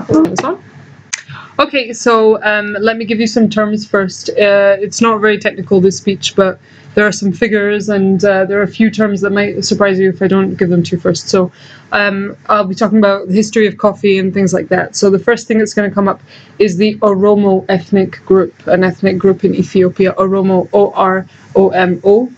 This one. Okay, so let me give you some terms first. It's not very technical, this speech, but there are some figures and there are a few terms that might surprise you if I don't give them to you first. So I'll be talking about the history of coffee and things like that. So the first thing that's going to come up is the Oromo ethnic group, an ethnic group in Ethiopia, Oromo, O-R-O-M-O.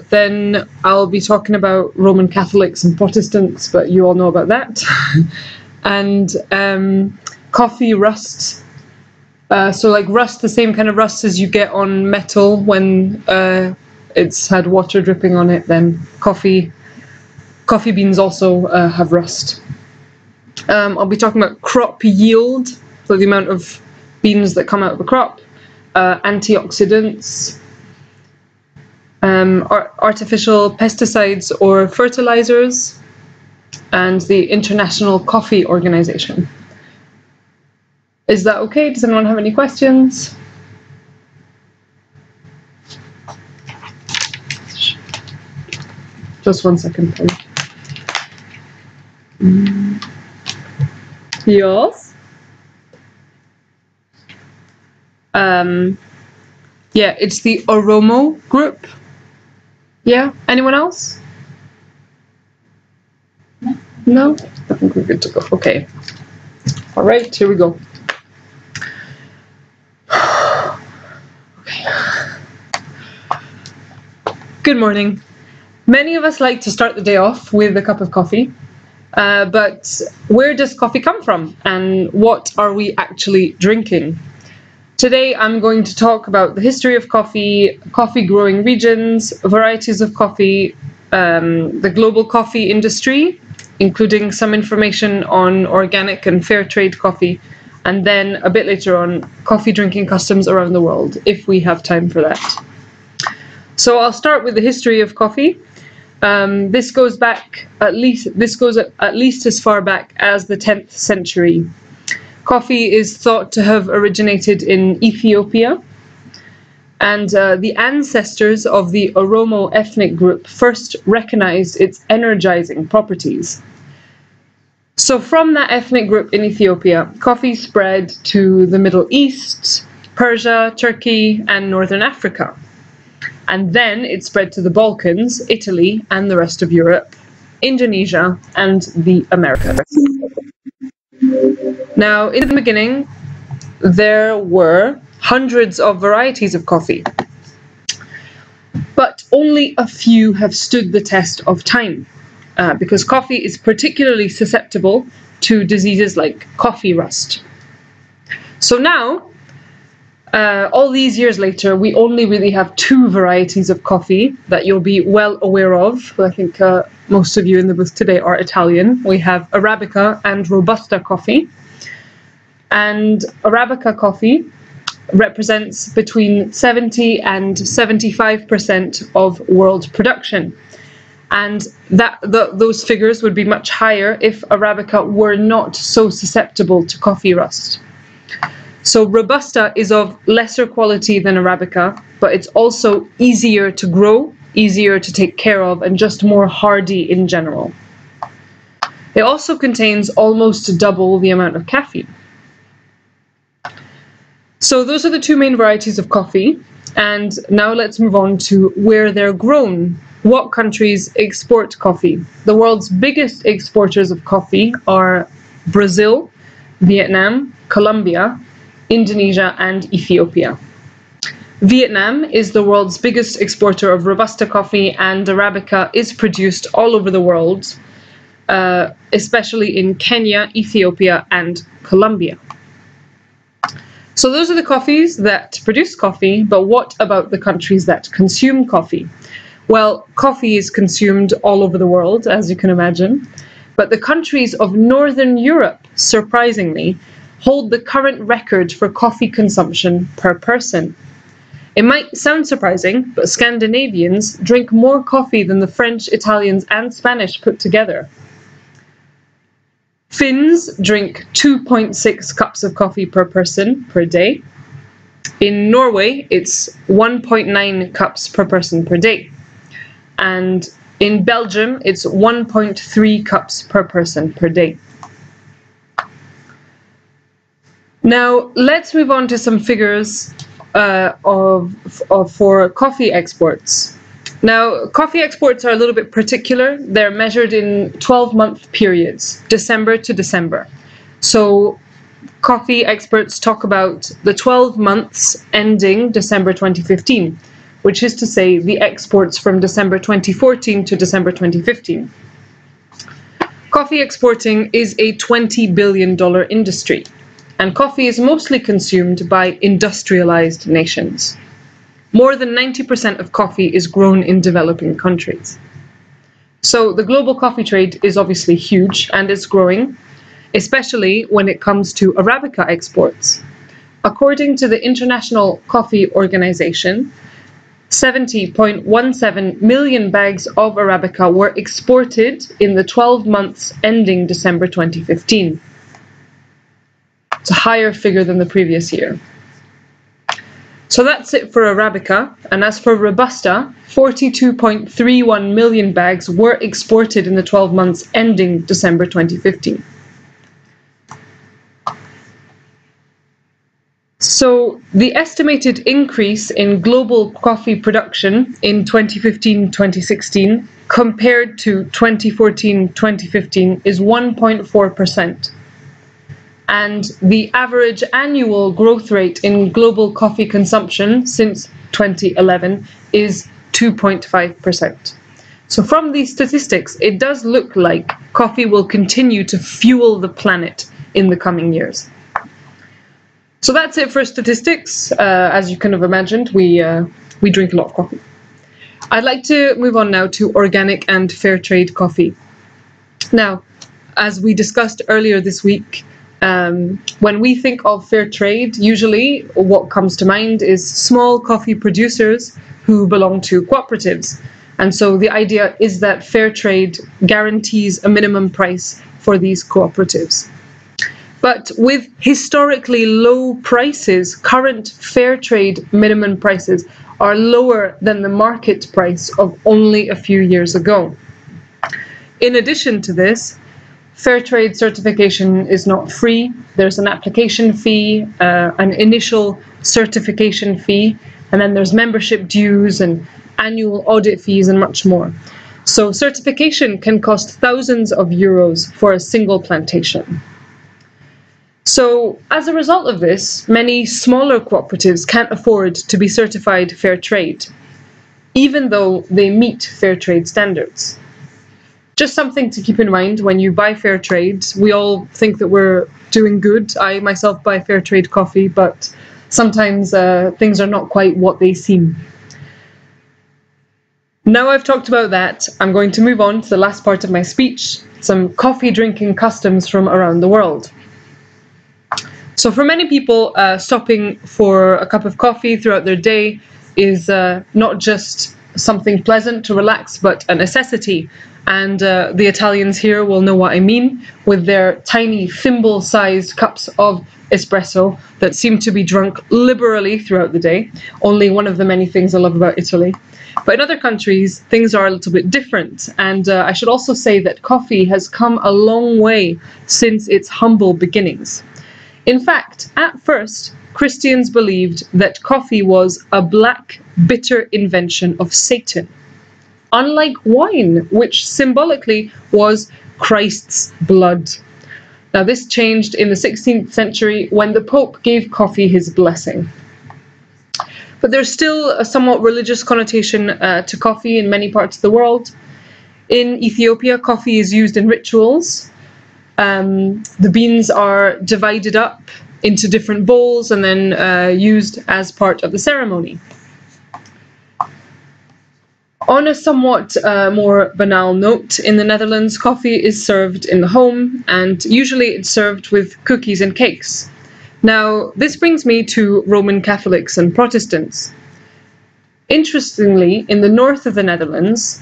Then I'll be talking about Roman Catholics and Protestants, but you all know about that. And coffee rust. So like rust, the same kind of rust as you get on metal when it's had water dripping on it, then coffee beans also have rust. I'll be talking about crop yield, so the amount of beans that come out of a crop, antioxidants, artificial pesticides or fertilizers, and the International Coffee Organization. Is that okay? Does anyone have any questions? Just 1 second, please. Yes? Yeah, it's the Oromo group. Yeah, anyone else? No? I think we're good to go. Okay. All right, here we go. Okay. Good morning. Many of us like to start the day off with a cup of coffee, but where does coffee come from and what are we actually drinking? Today I'm going to talk about the history of coffee, coffee growing regions, varieties of coffee, the global coffee industry, including some information on organic and fair trade coffee, and then a bit later on, coffee drinking customs around the world, if we have time for that. So I'll start with the history of coffee. This goes at least as far back as the 10th century. Coffee is thought to have originated in Ethiopia, and the ancestors of the Oromo ethnic group first recognized its energizing properties. So from that ethnic group in Ethiopia, coffee spread to the Middle East, Persia, Turkey, and Northern Africa. And then it spread to the Balkans, Italy, and the rest of Europe, Indonesia, and the Americas. Now, in the beginning, there were hundreds of varieties of coffee, but only a few have stood the test of time, because coffee is particularly susceptible to diseases like coffee rust. So now, all these years later, we only really have 2 varieties of coffee that you'll be well aware of. I think most of you in the booth today are Italian. We have Arabica and Robusta coffee. And Arabica coffee represents between 70 and 75% of world production. And those figures would be much higher if Arabica were not so susceptible to coffee rust. So Robusta is of lesser quality than Arabica, but it's also easier to grow, easier to take care of, and just more hardy in general. It also contains almost double the amount of caffeine. So those are the 2 main varieties of coffee, and now let's move on to where they're grown. What countries export coffee? The world's biggest exporters of coffee are Brazil, Vietnam, Colombia, Indonesia, and Ethiopia. Vietnam is the world's biggest exporter of Robusta coffee, and Arabica is produced all over the world, especially in Kenya, Ethiopia, and Colombia. So those are the coffees that produce coffee, but what about the countries that consume coffee? Well, coffee is consumed all over the world, as you can imagine, but the countries of Northern Europe, surprisingly, hold the current record for coffee consumption per person. It might sound surprising, but Scandinavians drink more coffee than the French, Italians, and Spanish put together. Finns drink 2.6 cups of coffee per person per day. In Norway, it's 1.9 cups per person per day. And in Belgium, it's 1.3 cups per person per day. Now, let's move on to some figures for coffee exports. Now, coffee exports are a little bit particular. They're measured in 12-month periods, December to December. So coffee experts talk about the 12 months ending December 2015, which is to say the exports from December 2014 to December 2015. Coffee exporting is a $20 billion industry, and coffee is mostly consumed by industrialized nations. More than 90% of coffee is grown in developing countries. So the global coffee trade is obviously huge and it's growing, especially when it comes to Arabica exports. According to the International Coffee Organization, 70.17 million bags of Arabica were exported in the 12 months ending December 2015. It's a higher figure than the previous year. So that's it for Arabica, and as for Robusta, 42.31 million bags were exported in the 12 months ending December 2015. So the estimated increase in global coffee production in 2015-2016 compared to 2014-2015 is 1.4%. And the average annual growth rate in global coffee consumption since 2011 is 2.5%. So from these statistics, it does look like coffee will continue to fuel the planet in the coming years. So that's it for statistics. As you can have imagined, we drink a lot of coffee. I'd like to move on now to organic and fair trade coffee. Now, as we discussed earlier this week, when we think of fair trade, usually what comes to mind is small coffee producers who belong to cooperatives. And so the idea is that fair trade guarantees a minimum price for these cooperatives. But with historically low prices, current fair trade minimum prices are lower than the market price of only a few years ago. In addition to this, fair trade certification is not free. There's an application fee, an initial certification fee, and then there's membership dues and annual audit fees and much more. So certification can cost thousands of euros for a single plantation. So as a result of this, many smaller cooperatives can't afford to be certified fair trade, even though they meet fair trade standards. Just something to keep in mind when you buy fair trade. We all think that we're doing good. I myself buy fair trade coffee, but sometimes things are not quite what they seem. Now I've talked about that, I'm going to move on to the last part of my speech, some coffee drinking customs from around the world. So for many people, stopping for a cup of coffee throughout their day is not just something pleasant to relax, but a necessity. And the Italians here will know what I mean, with their tiny thimble-sized cups of espresso that seem to be drunk liberally throughout the day. Only one of the many things I love about Italy. But in other countries, things are a little bit different. And I should also say that coffee has come a long way since its humble beginnings. In fact, at first, Christians believed that coffee was a black, bitter invention of Satan, unlike wine, which symbolically was Christ's blood. Now, this changed in the 16th century when the Pope gave coffee his blessing. But there's still a somewhat religious connotation to coffee in many parts of the world. In Ethiopia, coffee is used in rituals. The beans are divided up into different bowls and then used as part of the ceremony. On a somewhat more banal note, in the Netherlands, coffee is served in the home, and usually it's served with cookies and cakes. Now, this brings me to Roman Catholics and Protestants. Interestingly, in the north of the Netherlands,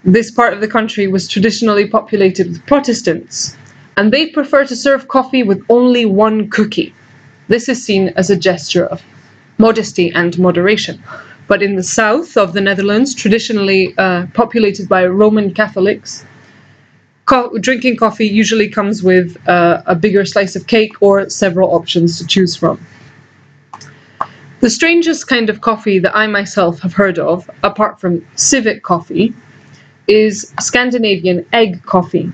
this part of the country was traditionally populated with Protestants, and they prefer to serve coffee with only one cookie. This is seen as a gesture of modesty and moderation. But in the south of the Netherlands, traditionally populated by Roman Catholics, Drinking coffee usually comes with a bigger slice of cake or several options to choose from. The strangest kind of coffee that I myself have heard of, apart from civet coffee, is Scandinavian egg coffee.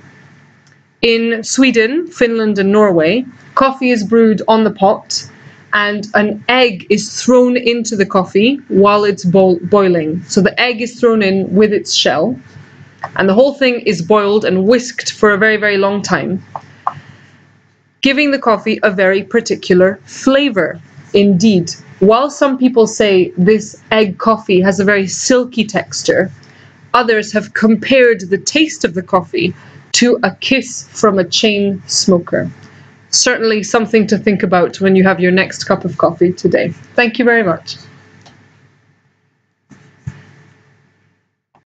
In Sweden, Finland, and Norway, coffee is brewed on the pot and an egg is thrown into the coffee while it's boiling. So the egg is thrown in with its shell, and the whole thing is boiled and whisked for a very, very long time, giving the coffee a very particular flavor indeed. While some people say this egg coffee has a very silky texture, others have compared the taste of the coffee to a kiss from a chain smoker. Certainly something to think about when you have your next cup of coffee today. Thank you very much.